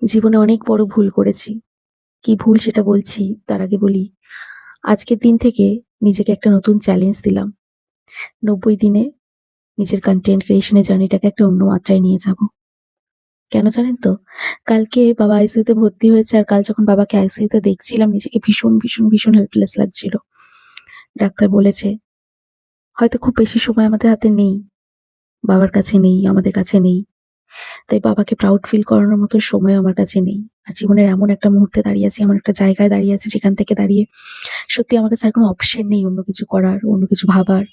জীবনে অনেক বড় ভুল করেছি। কি ভুল সেটা বলছি, তার আগে বলি, আজকের দিন থেকে নিজেকে একটা নতুন চ্যালেঞ্জ দিলাম। ৯০ দিনে নিজের কনটেন্ট ক্রিয়েশন এর জার্নিটাকে একটা অন্য মাত্রায় নিয়ে যাবো। কেন জানেন তো? কালকে বাবা আইসিইউতে ভর্তি হয়েছে আর কাল যখন বাবাকে আইসিইউতে দেখছিলাম নিজেকে ভীষণ হেল্পলেস লাগছিল। ডাক্তার বলেছে, "হয়তো খুব বেশি সময় আমাদের হাতে নেই। বাবার কাছে নেই, আমাদের কাছে নেই। তাই বাবাকে প্রাউড ফিল করানোর মতো সময় আমার কাছে নেই। আর জীবনের এমন একটা মুহূর্তে দাঁড়িয়ে আছি, এমন একটা জায়গায় দাঁড়িয়ে আছি যেখান থেকে দাঁড়িয়ে সত্যি আমার কাছে আর কোনো অপশন নেই অন্য কিছু করার, অন্য কিছু ভাবার।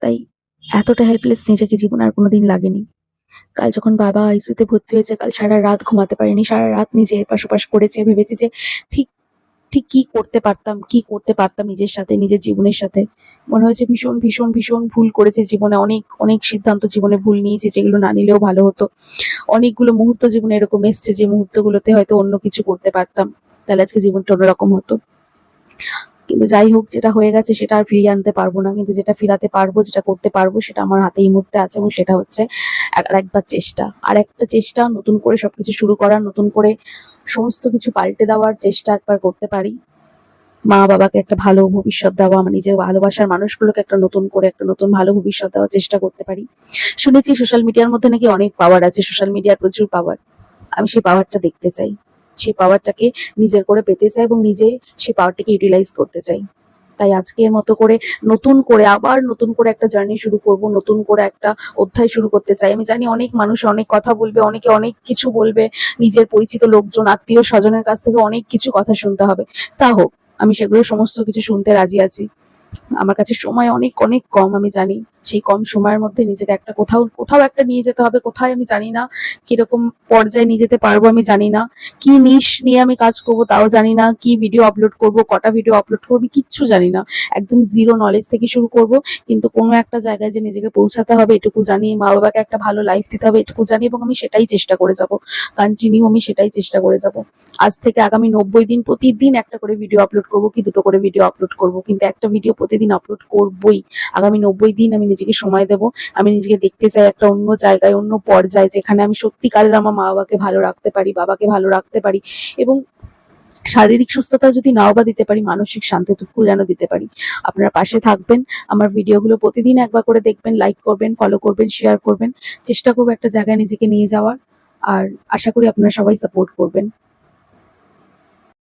তাই এতটা হেল্পলেস নিজেকে জীবনে আর কোনোদিন লাগেনি। কাল যখন বাবা আইসিইউতে ভর্তি হয়েছে, কাল সারারাত ঘুমাতে পারিনি। সারারাত নিজে এপাশ ওপাশ করেছি। ভেবেছি যে ঠিক ঠিক কি করতে পারতাম নিজের সাথে, নিজের জীবনের সাথে। মনে হয়েছে ভীষণ ভুল করেছি জীবনে। অনেক সিদ্ধান্ত জীবনে ভুল নিয়েছি যেগুলো না নিলেও ভালো হতো। অনেকগুলো মুহূর্ত জীবনে এরকম এসছে যে মুহূর্তগুলোতে হয়তো অন্য কিছু করতে পারতাম। তাহলে আজকে জীবনটা অন্যরকম হতো। কিন্তু যাই হোক, যেটা হয়ে গেছে সেটা আর ফিরিয়ে আনতে পারবো না। কিন্তু যেটা ফিরাতে পারবো, যেটা করতে পারবো সেটা আমার হাতে এই মুহূর্তে আছে এবং সেটা হচ্ছে আরেকবার চেষ্টা। আরেকটা চেষ্টা, নতুন করে সবকিছু শুরু করার, নতুন করে সমস্ত কিছু পাল্টে দেওয়ার চেষ্টা একবার করতে পারি। মা-বাবাকে একটা ভালো ভবিষ্যৎ দেওয়া, আমার নিজের ভালোবাসার মানুষগুলোকে একটা নতুন ভালো ভবিষ্যৎ দেওয়ার চেষ্টা করতে পারি। শুনেছি সোশ্যাল মিডিয়ার মধ্যে নাকি অনেক পাওয়ার আছে, সোশ্যাল মিডিয়ার প্রচুর পাওয়ার। আমি সেই পাওয়ারটা দেখতে চাই। সেই পাওয়ারটাকে নিজের করে পেতে চাই এবং নিজে সেই পাওয়ারটাকে ইউটিলাইজ করতে চাই। তাই আজকের মতো করে নতুন করে একটা জার্নি শুরু করব, নতুন করে একটা অধ্যায় শুরু করতে চাই। আমি জানি অনেক মানুষ অনেক কথা বলবে, অনেকে অনেক কিছু বলবে, নিজের পরিচিত লোকজন, আত্মীয় স্বজনের কাছ থেকে অনেক কিছু কথা শুনতে হবে। তা হোক, আমি সেগুলো সমস্ত কিছু শুনতে রাজি আছি। আমার কাছে সময় অনেক কম, আমি জানি। সেই কম সময়ের মধ্যে নিজেকে একটা কোথাও একটা নিয়ে যেতে হবে। কোথায় আমি জানি না, কিরকম পর্যায়ে নিয়ে যেতে পারবো আমি জানি না, কি নিশ নিয়ে আমি কাজ করবো তাও জানি না, কি ভিডিও আপলোড করবো, কটা ভিডিও আপলোড করবো, আমি কিচ্ছু জানি না। একদম জিরো নলেজ থেকে শুরু করব। কিন্তু কোনো একটা জায়গায় যে নিজেকে পৌঁছাতে হবে এটুকু জানি, মা বাবাকে একটা ভালো লাইফ দিতে হবে এটুকু জানি এবং আমি সেটাই চেষ্টা করে যাব। কন্টিনিউ আমি সেটাই চেষ্টা করে যাব। আজ থেকে আগামী ৯০ দিন প্রতিদিন একটা করে ভিডিও আপলোড করব, কি দুটো করে ভিডিও আপলোড করব, কিন্তু একটা ভিডিও প্রতিদিন আপলোড করবই। আগামী ৯০ দিন আমি নিজেকে সময় দেব। আমি নিজেকে দেখতে চাই একটা অন্য জায়গায়, অন্য পর্যায়ে, যেখানে আমি সত্যিকারের আমার মা বাবাকে ভালো রাখতে পারি, বাবাকে ভালো রাখতে পারি এবং শারীরিক সুস্থতা যদি নাও বা দিতে পারি, মানসিক শান্তিটুকু যেন দিতে পারি। আপনারা পাশে থাকবেন, আমার ভিডিওগুলো প্রতিদিন একবার করে দেখবেন, লাইক করবেন, ফলো করবেন, শেয়ার করবেন। চেষ্টা করবো একটা জায়গায় নিজেকে নিয়ে যাওয়ার। আর আশা করি আপনারা সবাই সাপোর্ট করবেন।